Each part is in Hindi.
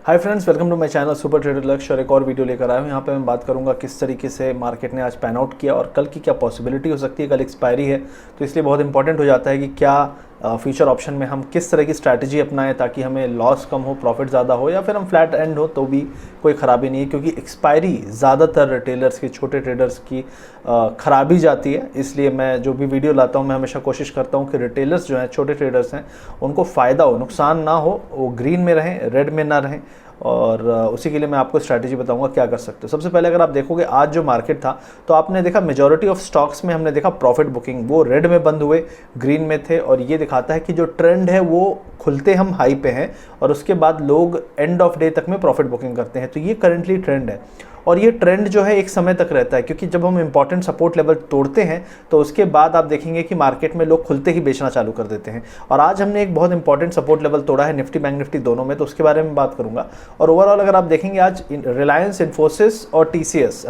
Hi friends, welcome to my channel super trader Lakshya. और एक और वीडियो लेकर आया हूँ। यहाँ पे मैं बात करूँगा किस तरीके से मार्केट ने आज पैन आउट किया और कल की क्या पॉसिबिलिटी हो सकती है। कल एक्सपायरी है तो इसलिए बहुत इंपॉर्टेंट हो जाता है कि क्या फ्यूचर ऑप्शन में हम किस तरह की स्ट्रैटेजी अपनाएं ताकि हमें लॉस कम हो, प्रॉफिट ज़्यादा हो, या फिर हम फ्लैट एंड हो तो भी कोई ख़राबी नहीं है। क्योंकि एक्सपायरी ज़्यादातर रिटेलर्स की, छोटे ट्रेडर्स की खराबी जाती है। इसलिए मैं जो भी वीडियो लाता हूँ मैं हमेशा कोशिश करता हूँ कि रिटेलर्स जो हैं, छोटे ट्रेडर्स हैं, उनको फ़ायदा हो, नुकसान ना हो, वो ग्रीन में रहें, रेड में ना रहें। और उसी के लिए मैं आपको स्ट्रैटेजी बताऊंगा क्या कर सकते हो। सबसे पहले अगर आप देखोगे आज जो मार्केट था तो आपने देखा मेजॉरिटी ऑफ स्टॉक्स में हमने देखा प्रॉफिट बुकिंग, वो रेड में बंद हुए, ग्रीन में थे। और ये दिखाता है कि जो ट्रेंड है वो खुलते हम हाई पे हैं और उसके बाद लोग एंड ऑफ डे तक में प्रॉफिट बुकिंग करते हैं। तो ये करंटली ट्रेंड है और ये ट्रेंड जो है एक समय तक रहता है, क्योंकि जब हम इंपॉर्टेंट सपोर्ट लेवल तोड़ते हैं तो उसके बाद आप देखेंगे कि मार्केट में लोग खुलते ही बेचना चालू कर देते हैं। और आज हमने एक बहुत इंपॉर्टेंट सपोर्ट लेवल तोड़ा है निफ्टी बैंक निफ्टी दोनों में, तो उसके बारे में बात करूंगा। और ओवरऑल अगर आप देखेंगे आज रिलायंस, इन्फोसिस और टीसीएस,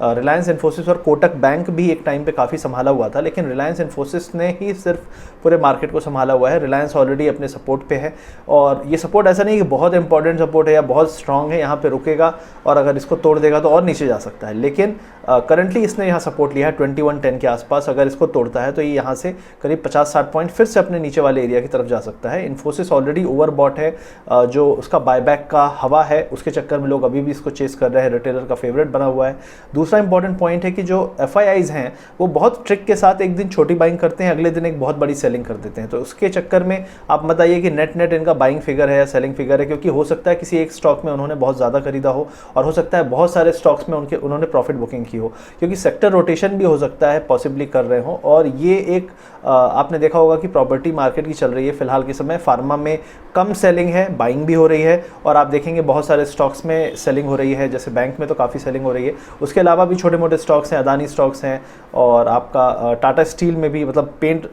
रिलायंस, इन्फोसिस और कोटक बैंक भी एक टाइम पे काफ़ी संभाला हुआ था, लेकिन रिलायंस इन्फोसिस ने ही सिर्फ पूरे मार्केट को संभाला हुआ है। रिलायंस ऑलरेडी अपने सपोर्ट पे है और ये सपोर्ट ऐसा नहीं कि बहुत इंपॉर्टेंट सपोर्ट है या बहुत स्ट्रांग है, यहाँ पे रुकेगा और अगर इसको तोड़ देगा तो और नीचे जा सकता है। लेकिन करंटली इसने यहाँ सपोर्ट लिया है 2110 के आसपास। अगर इसको तोड़ता है तो ये यहाँ से करीब 50-60 पॉइंट फिर से अपने नीचे वाले एरिया की तरफ जा सकता है। इन्फोसिस ऑलरेडी ओवरबॉट है, जो उसका बायबैक का हवा है उसके चक्कर में लोग अभी भी इसको चेस कर रहे हैं, रिटेलर का फेवरेट बना हुआ है। दूसरा इंपॉर्टेंट पॉइंट है कि जो FIIs हैं वो बहुत ट्रिक के साथ एक दिन छोटी बाइंग करते हैं, अगले दिन एक बहुत बड़ी सेलिंग कर देते हैं। तो उसके चक्कर में आप बताइए कि नेट नेट इनका बाइंग फिगर है या सेलिंग फिगर है, क्योंकि हो सकता है किसी एक स्टॉक में उन्होंने बहुत ज़्यादा खरीदा हो और हो सकता है बहुत सारे स्टॉक्स में उन्होंने प्रॉफिट बुकिंग की हो, क्योंकि सेक्टर रोटेशन भी हो सकता है पॉसिबली कर रहे हो। और ये एक आपने देखा होगा कि प्रॉपर्टी मार्केट की चल रही है फिलहाल के समय, फार्मा में कम सेलिंग है, बाइंग भी हो रही है। और आप देखेंगे बहुत सारे स्टॉक्स में सेलिंग हो रही है, जैसे बैंक में तो काफ़ी सेलिंग हो रही है। उसके अलावा भी छोटे मोटे स्टॉक्स हैं, अदानी स्टॉक्स हैं, और आपका टाटा स्टील में भी, मतलब पेंट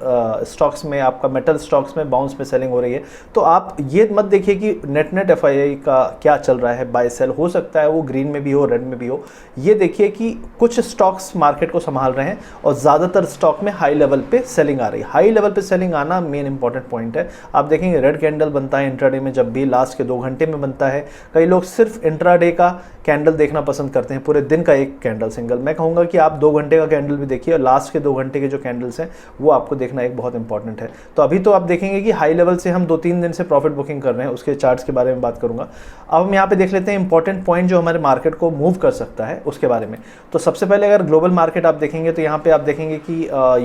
स्टॉक्स में, आपका मेटल स्टॉक्स में बाउंस में सेलिंग हो रही है। तो आप ये मत देखिए कि नेट नेट FII का क्या चल रहा है, बाय सेल हो सकता है वो ग्रीन में भी हो, रेड में भी हो। ये देखिए कि कुछ स्टॉक्स मार्केट को संभाल रहे हैं और ज़्यादातर स्टॉक में हाई लेवल पे सेलिंग आ रही है। हाई लेवल पे सेलिंग आना मेन इंपॉर्टेंट पॉइंट है। आप देखेंगे रेड कैंडल बनता है इंट्राडे में, जब भी लास्ट के 2 घंटे में बनता है। कई लोग सिर्फ इंट्राडे का कैंडल देखना पसंद करते हैं, पूरे दिन का एक कैंडल सिंगल। मैं कहूँगा कि आप 2 घंटे का कैंडल भी देखिए और लास्ट के 2 घंटे के जो कैंडल्स हैं वो आपको देखना एक बहुत इंपॉर्टेंट है। तो अभी तो आप देखेंगे कि हाई लेवल से हम 2-3 दिन से प्रॉफिट बुकिंग कर रहे हैं, उसके चार्ट्स के बारे में बात करूंगा। अब हम यहाँ पे देख लेते हैं इंपॉर्टेंट पॉइंट जो हमारे मार्केट को मूव कर सकता है उसके बारे में। तो सबसे पहले अगर ग्लोबल मार्केट आप देखेंगे तो यहाँ पे आप देखेंगे कि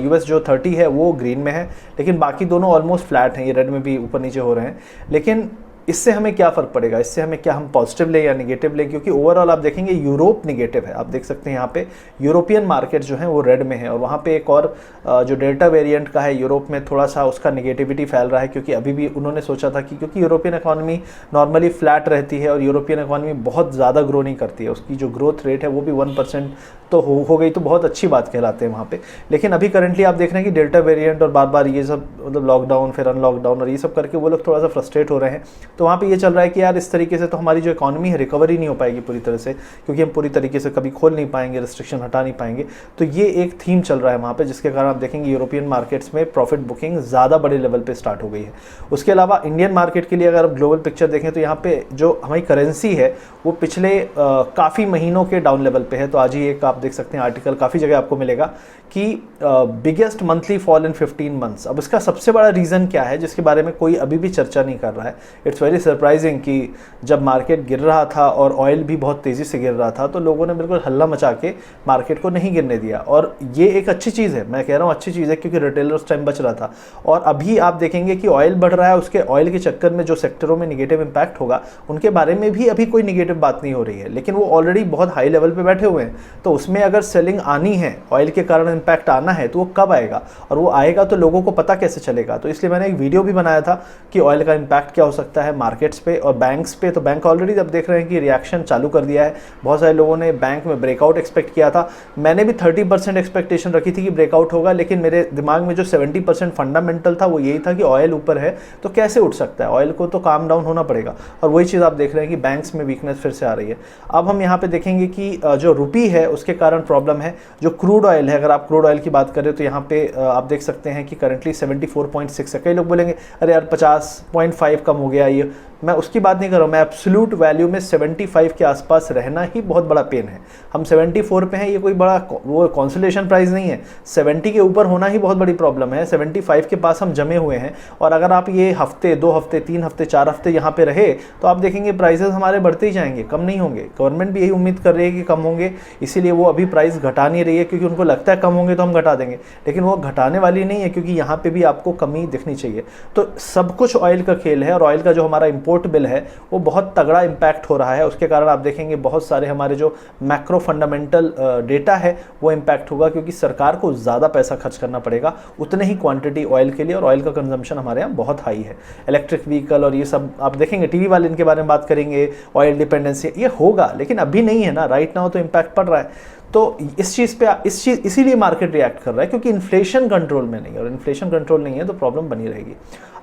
US जो 30 है वो ग्रीन में है, लेकिन बाकी दोनों ऑलमोस्ट फ्लैट हैं, ये रेड में भी ऊपर नीचे हो रहे हैं। लेकिन इससे हमें क्या फ़र्क पड़ेगा, इससे हमें क्या, हम पॉजिटिव लें या निगेटिव लें? क्योंकि ओवरऑल आप देखेंगे यूरोप निगेटिव है। आप देख सकते हैं यहाँ पे यूरोपियन मार्केट जो है वो रेड में है, और वहाँ पे एक और जो डेल्टा वेरिएंट का है यूरोप में, थोड़ा सा उसका निगेटिविटी फैल रहा है। क्योंकि अभी भी उन्होंने सोचा था कि क्योंकि यूरोपियन इकॉनमी नॉर्मली फ्लैट रहती है और यूरोपियन इकॉनमी बहुत ज़्यादा ग्रो नहीं करती है, उसकी जो ग्रोथ रेट है वो भी 1% तो हो गई, तो बहुत अच्छी बात कहलाते हैं वहाँ पे। लेकिन अभी करंटली आप देख रहे हैं कि डेल्टा वेरिएंट और बार बार ये सब, मतलब लॉकडाउन फिर अनलॉकडाउन और ये सब करके वो लोग थोड़ा सा फ्रस्ट्रेट हो रहे हैं। तो वहाँ पे ये चल रहा है कि यार इस तरीके से तो हमारी जो इकॉनमी है रिकवरी नहीं हो पाएगी पूरी तरह से, क्योंकि हम पूरी तरीके से कभी खोल नहीं पाएंगे, रिस्ट्रिक्शन हटा नहीं पाएंगे। तो ये एक थीम चल रहा है वहाँ पे, जिसके कारण आप देखेंगे यूरोपियन मार्केट्स में प्रॉफिट बुकिंग ज़्यादा बड़े लेवल पे स्टार्ट हो गई है। उसके अलावा इंडियन मार्केट के लिए अगर आप ग्लोबल पिक्चर देखें तो यहाँ पे जो हमारी करेंसी है वो पिछले काफ़ी महीनों के डाउन लेवल पे है। तो आज ही एक आप देख सकते हैं आर्टिकल काफ़ी जगह आपको मिलेगा कि biggest monthly fall in 15 months. अब इसका सबसे बड़ा रीज़न क्या है जिसके बारे में कोई अभी भी चर्चा नहीं कर रहा है। इट्स वेरी सरप्राइजिंग कि जब मार्केट गिर रहा था और ऑयल भी बहुत तेज़ी से गिर रहा था तो लोगों ने बिल्कुल हल्ला मचा के मार्केट को नहीं गिरने दिया। और ये एक अच्छी चीज़ है, मैं कह रहा हूँ अच्छी चीज़ है, क्योंकि रिटेलर उस टाइम बच रहा था। और अभी आप देखेंगे कि ऑयल बढ़ रहा है, उसके ऑयल के चक्कर में जो सेक्टरों में निगेटिव इंपैक्ट होगा उनके बारे में भी अभी कोई निगेटिव बात नहीं हो रही है, लेकिन वो ऑलरेडी बहुत हाई लेवल पे बैठे हुए हैं। तो उसमें अगर सेलिंग आनी है, ऑयल के कारण इंपैक्ट आना है, तो वो कब आएगा और वो आएगा तो लोगों को पता कैसे चलेगा? तो इसलिए मैंने एक वीडियो भी बनाया था कि ऑयल का इंपैक्ट क्या हो सकता है मार्केट्स पे और बैंक्स पे। तो बैंक ऑलरेडी अब देख रहे हैं कि रिएक्शन चालू कर दिया है। बहुत सारे लोगों ने बैंक में ब्रेकआउट एक्सपेक्ट किया था, मैंने भी 30% एक्सपेक्टेशन रखी थी कि ब्रेकआउट होगा, लेकिन मेरे दिमाग में जो 70% फंडामेंटल था वो यही था कि ऑयल ऊपर है तो कैसे उठ सकता है, ऑयल को तो काम डाउन होना पड़ेगा। और वही चीज़ आप देख रहे हैं कि बैंक्स में वीकनेस फिर से आ रही है। अब हम यहाँ पे देखेंगे कि जो रुपी है उसके कारण प्रॉब्लम है। जो क्रूड ऑयल है, अगर आप क्रूड ऑयल की बात करें तो यहाँ पे आप देख सकते हैं कि करंटली 74.6 है। कई लोग बोलेंगे अरे यार 50.5 कम हो गया, ये मैं उसकी बात नहीं कर रहा हूँ, मैं एब्सोल्यूट वैल्यू में 75 के आसपास रहना ही बहुत बड़ा पेन है। हम 74 पे हैं, ये कोई बड़ा वो कंसोलेशन प्राइस नहीं है। 70 के ऊपर होना ही बहुत बड़ी प्रॉब्लम है। 75 के पास हम जमे हुए हैं, और अगर आप ये हफ्ते, 2 हफ्ते, 3 हफ्ते, 4 हफ्ते यहाँ पे रहे तो आप देखेंगे प्राइसेस हमारे बढ़ते ही जाएंगे, कम नहीं होंगे। गवर्नमेंट भी यही उम्मीद कर रही है कि कम होंगे, इसीलिए वो अभी प्राइस घटा नहीं रही है, क्योंकि उनको लगता है कम होंगे तो हम घटा देंगे, लेकिन वो घटाने वाली नहीं है, क्योंकि यहाँ पे भी आपको कमी दिखनी चाहिए। तो सब कुछ ऑयल का खेल है, और ऑयल का जो हमारा इंपोर्ट बिल है वो बहुत तगड़ा इंपैक्ट हो रहा है। उसके कारण आप देखेंगे बहुत सारे हमारे जो मैक्रो फंडामेंटल डेटा है वो इंपैक्ट होगा, क्योंकि सरकार को ज़्यादा पैसा खर्च करना पड़ेगा उतने ही क्वांटिटी ऑयल के लिए, और ऑयल का कंजम्पशन हमारे यहाँ बहुत हाई है। इलेक्ट्रिक व्हीकल और ये सब आप देखेंगे, टीवी वाले इनके बारे में बात करेंगे, ऑयल डिपेंडेंसी, ये होगा, लेकिन अभी नहीं है ना, राइट नाउ तो इम्पैक्ट पड़ रहा है। तो इस चीज़ पे इसीलिए मार्केट रिएक्ट कर रहा है, क्योंकि इन्फ्लेशन कंट्रोल में नहीं है, और इन्फ्लेशन कंट्रोल नहीं है तो प्रॉब्लम बनी रहेगी।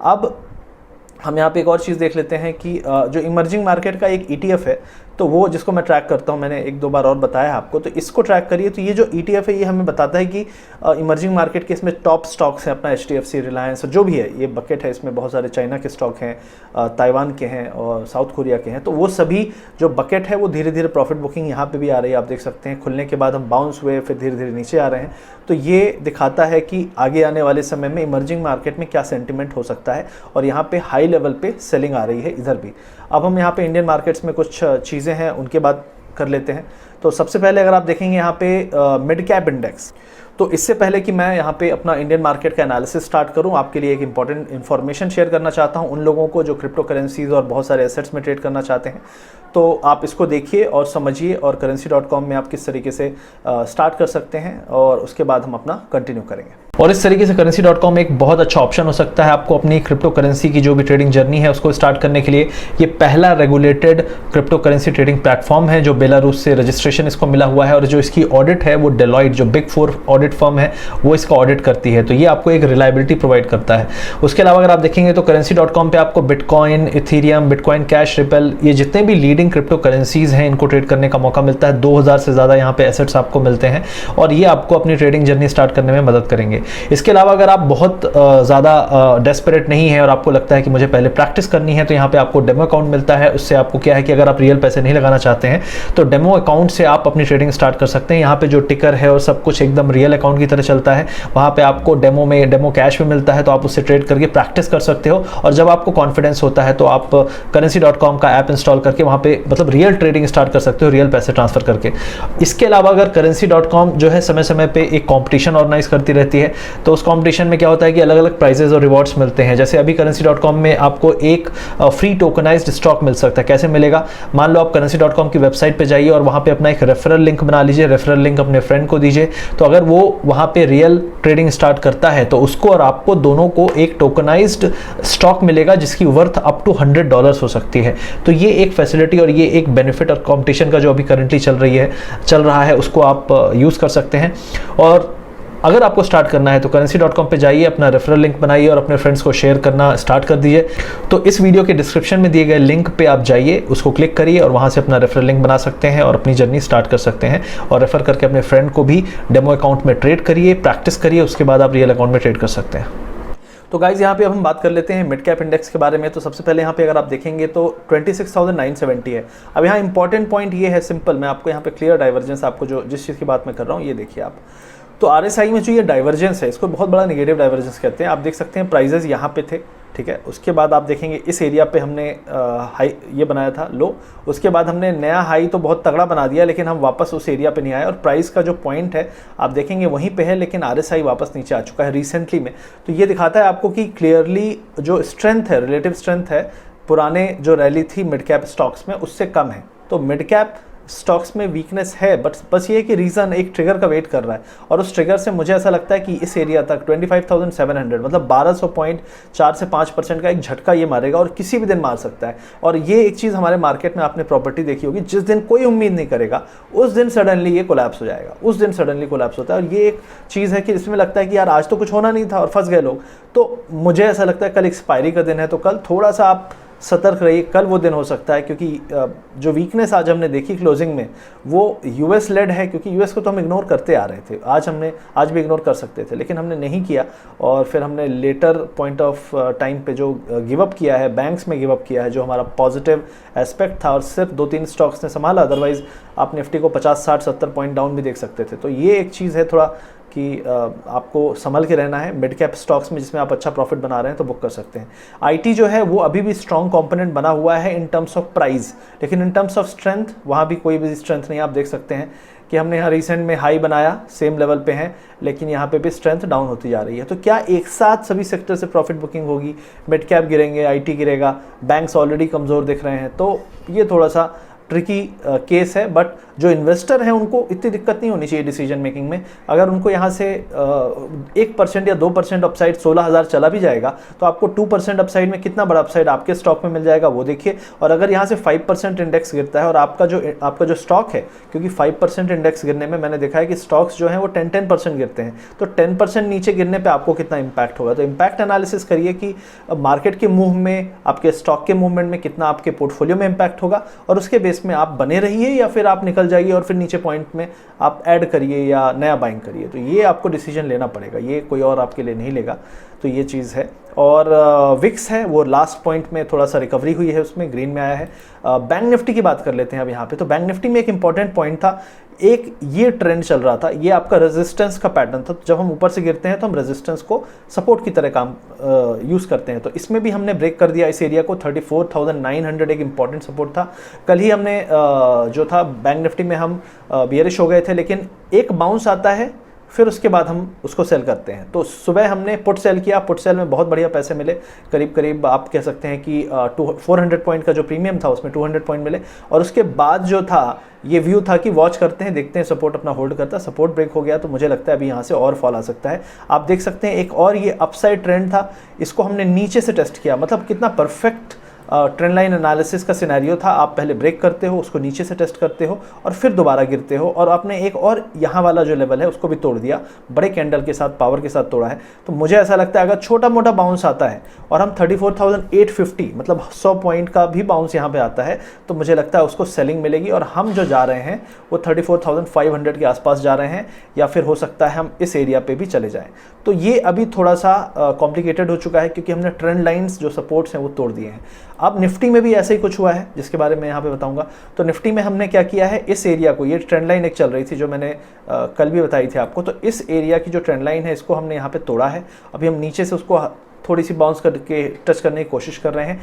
अब हम यहाँ पे एक और चीज़ देख लेते हैं कि जो इमर्जिंग मार्केट का एक ETF है, तो वो जिसको मैं ट्रैक करता हूँ, मैंने 1-2 बार और बताया आपको, तो इसको ट्रैक करिए। तो ये जो ETF है ये हमें बताता है कि इमर्जिंग मार्केट के इसमें टॉप स्टॉक्स हैं, अपना HDFC, रिलायंस, जो भी है, ये बकेट है, इसमें बहुत सारे चाइना के स्टॉक हैं, ताइवान के हैं और साउथ कोरिया के हैं। तो वो सभी जो बकेट है वो धीरे धीरे प्रॉफिट बुकिंग यहाँ पे भी आ रही है, आप देख सकते हैं। खुलने के बाद हम बाउंस हुए, फिर धीरे धीरे नीचे आ रहे हैं। तो ये दिखाता है कि आगे आने वाले समय में इमर्जिंग मार्केट में क्या सेंटिमेंट हो सकता है, और यहाँ पे हाई लेवल पे सेलिंग आ रही है इधर भी। अब हम यहाँ पे इंडियन मार्केट्स में कुछ चीज़ें हैं उनके बाद कर लेते हैं। तो सबसे पहले अगर आप देखेंगे यहाँ पे मिड कैप इंडेक्स, तो इससे पहले कि मैं यहाँ पे अपना इंडियन मार्केट का एनालिसिस स्टार्ट करूँ, आपके लिए एक इंपॉर्टेंट इन्फॉर्मेशन शेयर करना चाहता हूँ उन लोगों को जो क्रिप्टो करेंसीज और बहुत सारे एसेट्स में ट्रेड करना चाहते हैं। तो आप इसको देखिए और समझिए, और currency.com में आप किस तरीके से स्टार्ट कर सकते हैं, और उसके बाद हम अपना कंटिन्यू करेंगे। और इस तरीके से currency.com एक बहुत अच्छा ऑप्शन हो सकता है आपको अपनी क्रिप्टो करेंसी की जो भी ट्रेडिंग जर्नी है उसको स्टार्ट करने के लिए। ये पहला regulated crypto currency trading platform है जो बेलारूस से रजिस्ट्रेशन इसको मिला हुआ है, और जो इसकी ऑडिट है वो डेलॉइट, जो बिग 4 ऑडिट फर्म है, वो इसका ऑडिट करती है। तो ये आपको एक रिलायबिलिटी प्रोवाइड करता है। उसके अलावा अगर आप देखेंगे तो currency.com पे आपको bitcoin, Ethereum, bitcoin cash, ripple, ये जितने भी लीडिंग क्रिप्टो करेंसीज हैं इनको ट्रेड करने का मौका मिलता है। 2000 से ज़्यादा यहाँ पे एसेट्स आपको मिलते हैं, और ये आपको अपनी ट्रेडिंग जर्नी स्टार्ट करने में मदद करेंगे। इसके अलावा अगर आप बहुत ज़्यादा डेस्परेट नहीं है और आपको लगता है कि मुझे पहले प्रैक्टिस करनी है, तो यहाँ पे आपको डेमो अकाउंट मिलता है। उससे आपको क्या है कि अगर आप रियल पैसे नहीं लगाना चाहते हैं तो डेमो अकाउंट से आप अपनी ट्रेडिंग स्टार्ट कर सकते हैं। यहाँ पे जो टिकर है और सब कुछ एकदम रियल अकाउंट की तरह चलता है। वहाँ पे आपको डेमो कैश में मिलता है, तो आप उससे ट्रेड करके प्रैक्टिस कर सकते हो, और जब आपको कॉन्फिडेंस होता है तो आप currency.com का ऐप इंस्टॉल करके वहाँ पे मतलब रियल ट्रेडिंग स्टार्ट कर सकते हो, रियल पैसे ट्रांसफर करके। इसके अलावा अगर currency.com जो है समय समय पे एक कॉम्पिटिशन ऑर्गेनाइज करती रहती है, तो उस कॉम्पिटिशन में क्या होता है कि अलग अलग प्राइजेस और रिवॉर्ड्स मिलते हैं। जैसे अभी currency.com में आपको एक फ्री टोकनाइज्ड स्टॉक मिल सकता है। कैसे मिलेगा? मान लो आप currency.com की वेबसाइट पे जाइए और वहाँ पे अपना एक रेफरल लिंक बना लीजिए, रेफरल लिंक अपने फ्रेंड को दीजिए, तो अगर वो वहाँ पे रियल ट्रेडिंग स्टार्ट करता है तो उसको और आपको दोनों को एक टोकनाइज्ड स्टॉक मिलेगा जिसकी वर्थ अप टू $100 हो सकती है। तो ये एक फैसिलिटी और ये एक बेनिफिट और कॉम्पिटिशन का जो अभी करंटली चल रहा है उसको आप यूज़ कर सकते हैं। और अगर आपको स्टार्ट करना है तो currency.com पे जाइए, अपना रेफरल लिंक बनाइए और अपने फ्रेंड्स को शेयर करना स्टार्ट कर दीजिए। तो इस वीडियो के डिस्क्रिप्शन में दिए गए लिंक पे आप जाइए, उसको क्लिक करिए और वहाँ से अपना रेफरल लिंक बना सकते हैं और अपनी जर्नी स्टार्ट कर सकते हैं, और रेफर करके अपने फ्रेंड को भी डेमो अकाउंट में ट्रेड करिए, प्रैक्टिस करिए, उसके बाद आप रियल अकाउंट में ट्रेड कर सकते हैं। तो गाइज यहाँ पे अब हम बात कर लेते हैं मिड कैप इंडेक्स के बारे में। तो सबसे पहले यहाँ पे अगर आप देखेंगे तो 26,970 है। अब यहाँ इंपॉर्टेंट पॉइंट ये है, सिंपल, मैं आपको यहाँ पे क्लियर डाइवर्जेंस, आपको जो जिस चीज़ की बात मैं कर रहा हूँ ये देखिए आप। तो RSI में जो ये डाइवर्जेंस है इसको बहुत बड़ा नेगेटिव डाइवर्जेंस कहते हैं। आप देख सकते हैं प्राइजेस यहाँ पे थे, ठीक है। उसके बाद आप देखेंगे इस एरिया पे हमने हाई ये बनाया था लो, उसके बाद हमने नया हाई तो बहुत तगड़ा बना दिया, लेकिन हम वापस उस एरिया पे नहीं आए, और प्राइस का जो पॉइंट है आप देखेंगे वहीं पे है, लेकिन RSI वापस नीचे आ चुका है रिसेंटली में। तो ये दिखाता है आपको कि क्लियरली जो स्ट्रेंथ है, रिलेटिव स्ट्रेंथ है, पुराने जो रैली थी मिड कैप स्टॉक्स में उससे कम है। तो मिड कैप स्टॉक्स में वीकनेस है, बस ये कि रीज़न एक ट्रिगर का वेट कर रहा है, और उस ट्रिगर से मुझे ऐसा लगता है कि इस एरिया तक 25,700 मतलब 1200 पॉइंट 4 से 5% का एक झटका ये मारेगा, और किसी भी दिन मार सकता है। और ये एक चीज़ हमारे मार्केट में आपने प्रॉपर्टी देखी होगी, जिस दिन कोई उम्मीद नहीं करेगा उस दिन सडनली ये कोलैप्स हो जाएगा, उस दिन सडनली कोलैप्स होता है। और ये एक चीज़ है कि इसमें लगता है कि यार आज तो कुछ होना नहीं था और फंस गए लोग। तो मुझे ऐसा लगता है कल एक्सपायरी का दिन है, तो कल थोड़ा सा आप सतर्क रहिए, कल वो दिन हो सकता है, क्योंकि जो वीकनेस आज हमने देखी क्लोजिंग में वो यूएस लेड है, क्योंकि यूएस को तो हम इग्नोर करते आ रहे थे, आज भी इग्नोर कर सकते थे, लेकिन हमने नहीं किया और फिर हमने लेटर पॉइंट ऑफ टाइम पे जो गिव अप किया है, बैंक्स में गिव अप किया है, जो हमारा पॉजिटिव एस्पेक्ट था, और सिर्फ 2-3 स्टॉक्स ने संभाला, अदरवाइज आप निफ्टी को 50, 60, 70 पॉइंट डाउन भी देख सकते थे। तो ये एक चीज़ है थोड़ा कि आपको संभल के रहना है। मिड कैप स्टॉक्स में जिसमें आप अच्छा प्रॉफिट बना रहे हैं तो बुक कर सकते हैं। आईटी जो है वो अभी भी स्ट्रॉन्ग कंपोनेंट बना हुआ है इन टर्म्स ऑफ प्राइस, लेकिन इन टर्म्स ऑफ स्ट्रेंथ वहाँ भी कोई भी स्ट्रेंथ नहीं। आप देख सकते हैं कि हमने यहाँ रिसेंट में हाई बनाया, सेम लेवल पे हैं, लेकिन यहाँ पे भी स्ट्रेंथ डाउन होती जा रही है। तो क्या एक साथ सभी सेक्टर से प्रॉफिट बुकिंग होगी? मिड कैप गिरेंगे, आईटी गिरेगा, बैंक्स ऑलरेडी कमज़ोर दिख रहे हैं, तो ये थोड़ा सा ट्रिकी केस है। बट जो इन्वेस्टर हैं उनको इतनी दिक्कत नहीं होनी चाहिए डिसीजन मेकिंग में। अगर उनको यहाँ से 1% या 2% अपसाइड 16,000 चला भी जाएगा तो आपको 2% अपसाइड में कितना बड़ा अपसाइड आपके स्टॉक में मिल जाएगा वो देखिए। और अगर यहाँ से 5% इंडेक्स गिरता है और आपका जो स्टॉक है, क्योंकि 5% इंडेक्स गिरने में मैंने देखा है कि स्टॉक्स जो हैं वो 10% गिरते हैं, तो 10% नीचे गिरने पर आपको कितना इम्पैक्ट होगा। तो इम्पैक्ट एनालिसिस करिए कि मार्केट के मूव में, आपके स्टॉक के मूवमेंट में कितना आपके पोर्टफोलियो में इम्पैक्ट होगा, और उसके बेस में आप बने रहिए या फिर आप निकल जाइए और फिर नीचे पॉइंट में आप ऐड करिए या नया बाइंग करिए। तो ये आपको डिसीजन लेना पड़ेगा, ये कोई और आपके लिए नहीं लेगा। तो ये चीज़ है। और विक्स है वो लास्ट पॉइंट में थोड़ा सा रिकवरी हुई है, उसमें ग्रीन में आया है। बैंक निफ्टी की बात कर लेते हैं अब यहाँ पे। तो बैंक निफ्टी में एक इंपॉर्टेंट पॉइंट था, एक ये ट्रेंड चल रहा था, ये आपका रेजिस्टेंस का पैटर्न था। तो जब हम ऊपर से गिरते हैं तो हम रेजिस्टेंस को सपोर्ट की तरह काम यूज़ करते हैं। तो इसमें भी हमने ब्रेक कर दिया इस एरिया को। 34,900 एक इंपॉर्टेंट सपोर्ट था। कल ही हमने जो था बैंक निफ्टी में हम बियरिश हो गए थे, लेकिन एक बाउंस आता है फिर उसके बाद हम उसको सेल करते हैं। तो सुबह हमने पुट सेल किया, पुट सेल में बहुत बढ़िया पैसे मिले, करीब करीब आप कह सकते हैं कि 400 पॉइंट का जो प्रीमियम था उसमें 200 पॉइंट मिले। और उसके बाद जो था ये व्यू था कि वॉच करते हैं, देखते हैं सपोर्ट अपना होल्ड करता है। सपोर्ट ब्रेक हो गया तो मुझे लगता है अभी यहाँ से और फॉल आ सकता है। आप देख सकते हैं एक और ये अपसाइड ट्रेंड था, इसको हमने नीचे से टेस्ट किया। मतलब कितना परफेक्ट ट्रेंड लाइन एनालिसिस का सिनेरियो था। आप पहले ब्रेक करते हो, उसको नीचे से टेस्ट करते हो और फिर दोबारा गिरते हो, और आपने एक और यहाँ वाला जो लेवल है उसको भी तोड़ दिया, बड़े कैंडल के साथ, पावर के साथ तोड़ा है। तो मुझे ऐसा लगता है अगर छोटा मोटा बाउंस आता है और हम 34,850 मतलब 100 पॉइंट का भी बाउंस यहाँ पे आता है तो मुझे लगता है उसको सेलिंग मिलेगी। और हम जो जा रहे हैं वो 34,500 के आसपास जा रहे हैं, या फिर हो सकता है हम इस एरिया पे भी चले जाएं। तो ये अभी थोड़ा सा कॉम्प्लिकेटेड हो चुका है, क्योंकि हमने ट्रेंड लाइंस जो सपोर्ट्स हैं वो तोड़ दिए हैं। अब निफ्टी में भी ऐसा ही कुछ हुआ है, जिसके बारे में यहाँ पे बताऊंगा। तो निफ्टी में हमने क्या किया है, इस एरिया को, ये ट्रेंड लाइन एक चल रही थी जो मैंने कल भी बताई थी आपको, तो इस एरिया की जो ट्रेंड लाइन है इसको हमने यहाँ पे तोड़ा है। अभी हम नीचे से उसको थोड़ी सी बाउंस करके टच करने की कोशिश कर रहे हैं।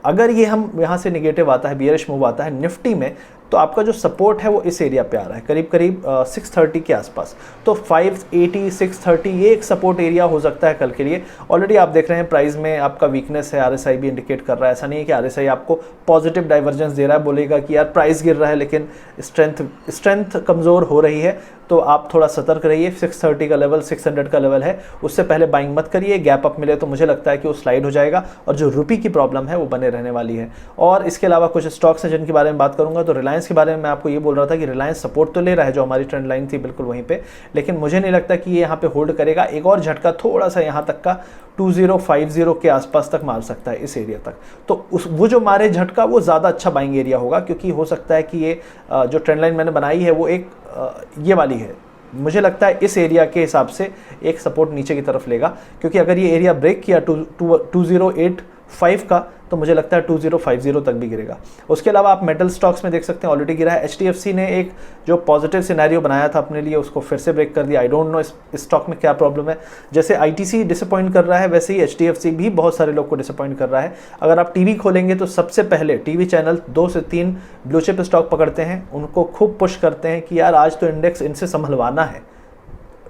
अगर ये हम यहाँ से निगेटिव आता है, बियरिश मूव आता है निफ्टी में, तो आपका जो सपोर्ट है वो इस एरिया पे आ रहा है, करीब करीब 630 के आसपास। तो 580, 630 ये एक सपोर्ट एरिया हो सकता है कल के लिए। ऑलरेडी आप देख रहे हैं प्राइस में आपका वीकनेस है, आरएसआई भी इंडिकेट कर रहा है। ऐसा नहीं है कि आरएसआई आपको पॉजिटिव डाइवर्जेंस दे रहा है, बोलेगा कि यार प्राइस गिर रहा है लेकिन स्ट्रेंथ कमज़ोर हो रही है। तो आप थोड़ा सतर्क रहिए। 630 का लेवल, 600 का लेवल है, उससे पहले बाइंग मत करिए। गैप अप मिले तो मुझे लगता है कि वो स्लाइड हो जाएगा और जो रुपी की प्रॉब्लम है वो बने रहने वाली है। और इसके अलावा कुछ स्टॉक्स हैं जिनके बारे में बात करूंगा। तो रिलायंस के बारे में मैं आपको ये बोल रहा था कि रिलायंस सपोर्ट तो ले रहा है, जो हमारी ट्रेंड लाइन थी बिल्कुल वहीं पे, लेकिन मुझे नहीं लगता कि ये यहाँ पे होल्ड करेगा। एक और झटका थोड़ा सा यहाँ तक का 2050 के आसपास तक मार सकता है, इस एरिया तक। तो वो जो मारे झटका वो ज़्यादा अच्छा बाइंग एरिया होगा, क्योंकि हो सकता है कि ये जो ट्रेंड लाइन मैंने बनाई है वो एक ये वाली है। मुझे लगता है इस एरिया के हिसाब से एक सपोर्ट नीचे की तरफ लेगा, क्योंकि अगर ये एरिया ब्रेक किया 2085 का तो मुझे लगता है 2050 तक भी गिरेगा। उसके अलावा आप मेटल स्टॉक्स में देख सकते हैं ऑलरेडी गिरा है। HDFC ने एक जो पॉजिटिव सिनेरियो बनाया था अपने लिए उसको फिर से ब्रेक कर दिया। आई डोंट नो इस स्टॉक में क्या प्रॉब्लम है। जैसे ITC डिसअपॉइंट कर रहा है वैसे ही HDFC भी बहुत सारे लोग को डिसअपॉइंट कर रहा है। अगर आप टीवी खोलेंगे तो सबसे पहले टीवी चैनल 2 से 3 ब्लू चिप स्टॉक पकड़ते हैं, उनको खूब पुश करते हैं कि यार आज तो इंडेक्स इनसे संभलवाना है।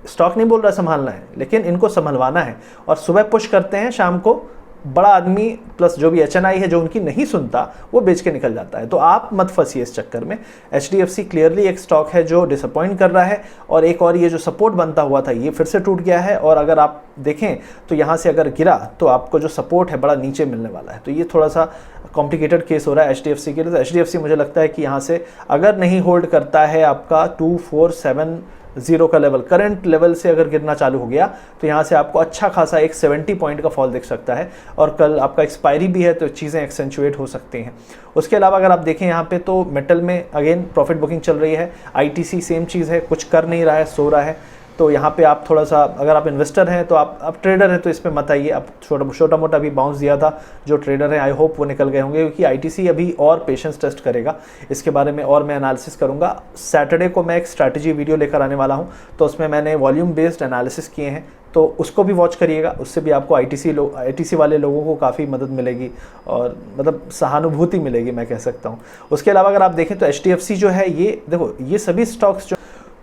स्टॉक नहीं बोल रहा संभालना है, लेकिन इनको संभलवाना है। और सुबह पुश करते हैं, शाम को बड़ा आदमी प्लस जो भी HNI है जो उनकी नहीं सुनता वो बेच के निकल जाता है। तो आप मत फंसिए इस चक्कर में। HDFC क्लियरली एक स्टॉक है जो डिसअपॉइंट कर रहा है, और एक और ये जो सपोर्ट बनता हुआ था ये फिर से टूट गया है। और अगर आप देखें तो यहाँ से अगर गिरा तो आपको जो सपोर्ट है बड़ा नीचे मिलने वाला है। तो ये थोड़ा सा कॉम्प्लिकेटेड केस हो रहा है HDFC के लिए। तो HDFC मुझे लगता है कि यहाँ से अगर नहीं होल्ड करता है आपका 247 जीरो का लेवल करंट लेवल से अगर गिरना चालू हो गया तो यहाँ से आपको अच्छा खासा एक 70 पॉइंट का फॉल दिख सकता है, और कल आपका एक्सपायरी भी है तो चीज़ें एक्सेंचुएट हो सकती हैं। उसके अलावा अगर आप देखें यहाँ पे तो मेटल में अगेन प्रॉफिट बुकिंग चल रही है, आईटीसी सेम चीज़ है, कुछ कर नहीं रहा है, सो रहा है। तो यहाँ पे आप थोड़ा सा, अगर आप इन्वेस्टर हैं तो आप ट्रेडर हैं तो इस पर मत आइए। आप छोटा मोटा भी बाउंस दिया था, जो ट्रेडर है आई होप वो निकल गए होंगे, क्योंकि आईटीसी अभी और पेशेंस टेस्ट करेगा। इसके बारे में और मैं एनालिसिस करूँगा। सैटरडे को मैं एक स्ट्रैटेजी वीडियो लेकर आने वाला हूँ, तो उसमें मैंने वॉल्यूम बेस्ड एनालिसिस किए हैं, तो उसको भी वॉच करिएगा। उससे भी आपको आईटीसी वाले लोगों को काफ़ी मदद मिलेगी और मतलब सहानुभूति मिलेगी, मैं कह सकता हूँ। उसके अलावा अगर आप देखें तो एचडीएफसी जो है, ये देखो ये सभी स्टॉक्स जो,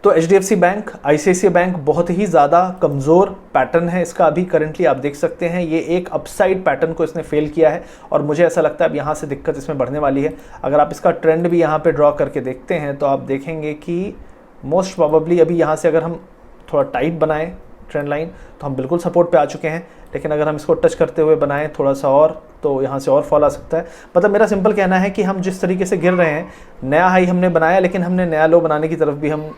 तो एचडीएफसी बैंक, आईसीआईसीआई बैंक बहुत ही ज़्यादा कमज़ोर पैटर्न है इसका अभी करंटली आप देख सकते हैं। ये एक अपसाइड पैटर्न को इसने फेल किया है और मुझे ऐसा लगता है अब यहाँ से दिक्कत इसमें बढ़ने वाली है। अगर आप इसका ट्रेंड भी यहाँ पे ड्रॉ करके देखते हैं तो आप देखेंगे कि मोस्ट प्रोबेबली अभी यहाँ से अगर हम थोड़ा टाइट बनाएं ट्रेंड लाइन तो हम बिल्कुल सपोर्ट पे आ चुके हैं, लेकिन अगर हम इसको टच करते हुए बनाएं थोड़ा सा और, तो यहाँ से और फॉल आ सकता है। मतलब मेरा सिंपल कहना है कि हम जिस तरीके से गिर रहे हैं, नया हाई हमने बनाया लेकिन हमने नया लो बनाने की तरफ भी हम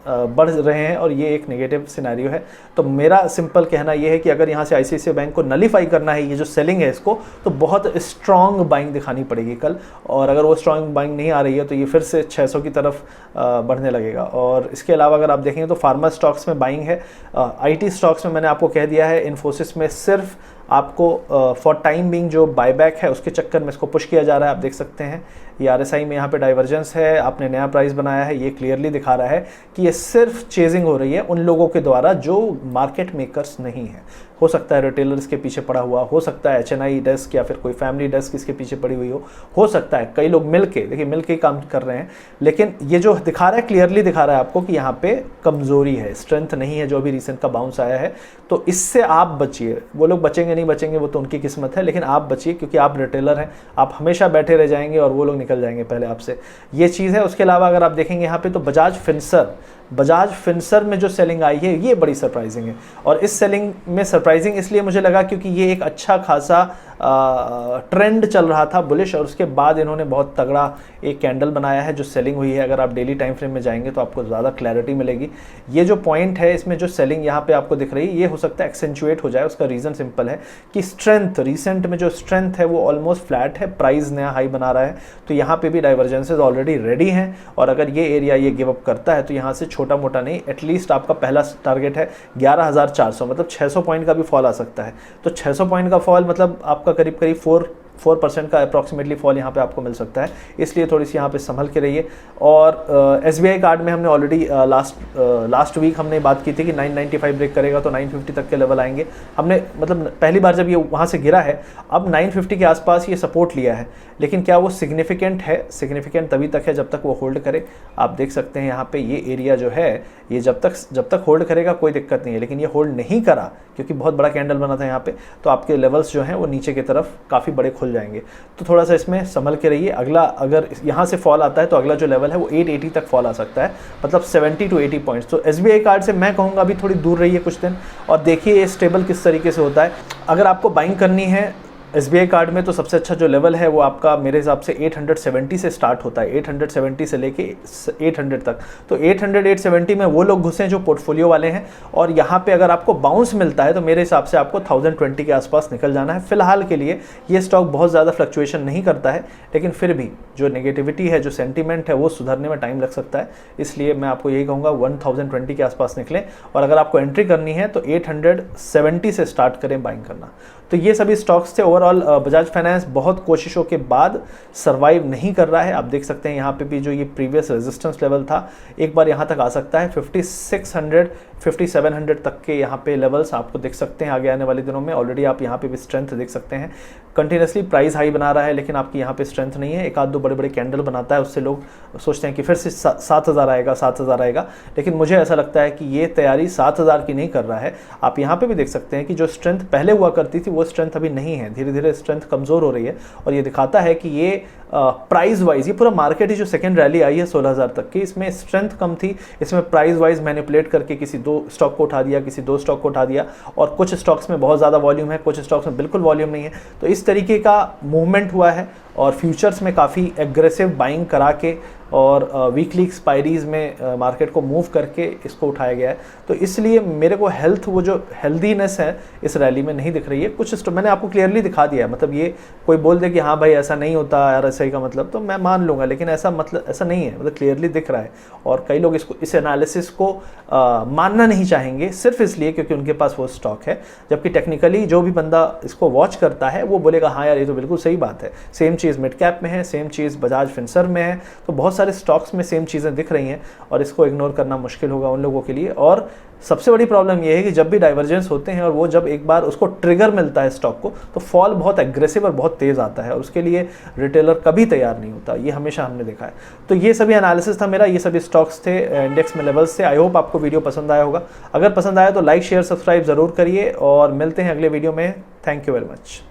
बढ़ रहे हैं, और ये एक नेगेटिव सिनेरियो है। तो मेरा सिंपल कहना ये है कि अगर यहाँ से आईसीआईसीआई बैंक को नलीफाई करना है, ये जो सेलिंग है इसको, तो बहुत स्ट्रॉन्ग बाइंग दिखानी पड़ेगी कल, और अगर वो स्ट्रॉन्ग बाइंग नहीं आ रही है तो ये फिर से 600 की तरफ बढ़ने लगेगा। और इसके अलावा अगर आप देखेंगे तो फार्मा स्टॉक्स में बाइंग है, आईटी स्टॉक्स में मैंने आपको कह दिया है, इन्फोसिस में सिर्फ आपको फॉर टाइम बिंग जो बायबैक है उसके चक्कर में इसको पुश किया जा रहा है। आप देख सकते हैं ये आरएसआई में यहाँ पे डाइवर्जेंस है, आपने नया प्राइस बनाया है, ये क्लियरली दिखा रहा है कि ये सिर्फ चेजिंग हो रही है उन लोगों के द्वारा जो मार्केट मेकर्स नहीं है। हो सकता है रिटेलर्स के पीछे पड़ा हुआ, हो सकता है एचएनआई डेस्क या फिर कोई फैमिली डेस्क इसके पीछे पड़ी हुई हो सकता है कई लोग मिलके, देखिए मिलके काम कर रहे हैं, लेकिन ये जो दिखा रहा है क्लियरली दिखा रहा है आपको कि यहाँ पे कमजोरी है, स्ट्रेंथ नहीं है जो अभी रिसेंट का बाउंस आया है। तो इससे आप बचिए, वो लोग बचेंगे नहीं बचेंगे वो तो उनकी किस्मत है, लेकिन आप बचिए क्योंकि आप रिटेलर हैं, आप हमेशा बैठे रह जाएंगे और वो लोग निकल जाएंगे पहले आपसे, ये चीज़ है। उसके अलावा अगर आप देखेंगे यहाँ पे तो बजाज फिनसर में जो सेलिंग आई है ये बड़ी सरप्राइजिंग है, और इस सेलिंग में सरप्राइजिंग इसलिए मुझे लगा क्योंकि ये एक अच्छा खासा ट्रेंड चल रहा था बुलिश, और उसके बाद इन्होंने बहुत तगड़ा एक कैंडल बनाया है जो सेलिंग हुई है। अगर आप डेली टाइम फ्रेम में जाएंगे तो आपको ज़्यादा क्लैरिटी मिलेगी। ये जो पॉइंट है इसमें जो सेलिंग यहाँ पे आपको दिख रही है ये हो सकता है एक्सेंचुएट हो जाए। उसका रीज़न सिंपल है कि स्ट्रेंथ, रिसेंट में जो स्ट्रेंथ है वो ऑलमोस्ट फ्लैट है, प्राइस नया हाई बना रहा है, तो यहाँ पे भी डाइवर्जेंसेज ऑलरेडी रेडी हैं, और अगर ये एरिया ये गिव अप करता है तो यहाँ से छोटा मोटा नहीं, एटलीस्ट आपका पहला टारगेट है 11,400, मतलब 600 पॉइंट का भी फॉल आ सकता है। तो 600 पॉइंट का फॉल मतलब आपका करीब 4% का अप्रॉक्सीमेटली फॉल यहाँ पे आपको मिल सकता है, इसलिए थोड़ी सी यहाँ पे संभल के रहिए। और एसबीआई कार्ड में हमने ऑलरेडी लास्ट वीक हमने बात की थी कि 995 ब्रेक करेगा तो 950 तक के लेवल आएंगे। हमने मतलब पहली बार जब ये वहाँ से गिरा है, अब 950 के आसपास ये सपोर्ट लिया है, लेकिन क्या वो सिग्निफिकेंट है? सिग्निफिकेंट तभी तक है जब तक वो होल्ड करे। आप देख सकते हैं यहाँ पे ये एरिया जो है ये जब तक होल्ड करेगा कोई दिक्कत नहीं है, लेकिन ये होल्ड नहीं करा क्योंकि बहुत बड़ा कैंडल बना था यहाँ पे, तो आपके लेवल्स जो हैं वो नीचे की तरफ काफ़ी बड़े खुल जाएंगे। तो थोड़ा सा इसमें संभल के रहिए। अगला अगर यहाँ से फॉल आता है तो अगला जो लेवल है वो 880 तक फॉल आ सकता है, मतलब 70 to 80 पॉइंट्स। तो एसबीआई कार्ड से मैं कहूँगा अभी थोड़ी दूर रहिए कुछ दिन, और देखिए ये स्टेबल किस तरीके से होता है। अगर आपको बाइंग करनी है एसबीआई कार्ड में तो सबसे अच्छा जो लेवल है वो आपका मेरे हिसाब से 870 से स्टार्ट होता है, 870 से लेके 800 तक। तो 870 में वो लोग घुसे जो पोर्टफोलियो वाले हैं, और यहाँ पे अगर आपको बाउंस मिलता है तो मेरे हिसाब से आपको 1020 के आसपास निकल जाना है। फिलहाल के लिए ये स्टॉक बहुत ज़्यादा फ्लक्चुएशन नहीं करता है, लेकिन फिर भी जो नेगेटिविटी है, जो सेंटीमेंट है वो सुधरने में टाइम लग सकता है, इसलिए मैं आपको यही कहूँगा 1020 के आसपास निकलें, और अगर आपको एंट्री करनी है तो 870 से स्टार्ट करें बाइंग करना। तो ये सभी स्टॉक्स थे। ओवरऑल बजाज फाइनेंस बहुत कोशिशों के बाद सर्वाइव नहीं कर रहा है। आप देख सकते हैं यहाँ पे भी जो ये प्रीवियस रेजिस्टेंस लेवल था एक बार यहाँ तक आ सकता है, 5600 5700 तक के यहाँ पे लेवल्स आपको दिख सकते हैं आगे आने वाले दिनों में। ऑलरेडी आप यहाँ पे भी स्ट्रेंथ देख सकते हैं, कंटिन्यूसली प्राइस हाई बना रहा है, लेकिन आपकी यहाँ पे स्ट्रेंथ नहीं है। एक आध दो बड़े बड़े कैंडल बनाता है, उससे लोग सोचते हैं कि फिर से 7000 आएगा, लेकिन मुझे ऐसा लगता है कि ये तैयारी 7000 की नहीं कर रहा है। आप यहाँ पे भी देख सकते हैं कि जो स्ट्रेंथ पहले हुआ करती थी वो स्ट्रेंथ अभी नहीं है, धीरे धीरे स्ट्रेंथ कमज़ोर हो रही है, और ये दिखाता है कि ये प्राइस वाइज ये पूरा मार्केट ही जो सेकेंड रैली आई है 16000 तक की, इसमें स्ट्रेंथ कम थी, इसमें प्राइस वाइज मैनिपुलेट करके किसी दो स्टॉक को उठा दिया, किसी दो स्टॉक को उठा दिया, और कुछ स्टॉक्स में बहुत ज़्यादा वॉल्यूम है, कुछ स्टॉक्स में बिल्कुल वॉल्यूम नहीं है। तो इस तरीके का मूवमेंट हुआ है, और फ्यूचर्स में काफ़ी एग्रेसिव बाइंग करा के और वीकली एक्सपायरीज में मार्केट को मूव करके इसको उठाया गया है। तो इसलिए मेरे को वो जो हेल्दीनेस है इस रैली में नहीं दिख रही है। कुछ मैंने आपको क्लियरली दिखा दिया है, मतलब ये कोई बोल दे कि हाँ भाई ऐसा नहीं होता यार, ऐसा ही का मतलब, तो मैं मान लूँगा, लेकिन ऐसा नहीं है, मतलब क्लियरली दिख रहा है। और कई लोग इस एनालिसिस को मानना नहीं चाहेंगे सिर्फ इसलिए क्योंकि उनके पास वो स्टॉक है, जबकि टेक्निकली जो भी बंदा इसको वॉच करता है वो बोलेगा हाँ यार ये तो बिल्कुल सही बात है। सेम चीज़ मिड कैप में है, सेम चीज़ बजाज फिनसर्व में है, तो बहुत सारे स्टॉक्स में सेम चीज़ें दिख रही हैं और इसको इग्नोर करना मुश्किल होगा उन लोगों के लिए। और सबसे बड़ी प्रॉब्लम यह है कि जब भी डाइवर्जेंस होते हैं और वो जब एक बार उसको ट्रिगर मिलता है स्टॉक को, तो फॉल बहुत एग्रेसिव और बहुत तेज़ आता है और उसके लिए रिटेलर कभी तैयार नहीं होता, ये हमेशा हमने देखा है। तो ये सभी एनालिसिस था मेरा, ये सभी स्टॉक्स थे, इंडेक्स में लेवल्स थे। आई होप आपको वीडियो पसंद आया होगा। अगर पसंद आया तो लाइक शेयर सब्सक्राइब ज़रूर करिए और मिलते हैं अगले वीडियो में। Thank you very much.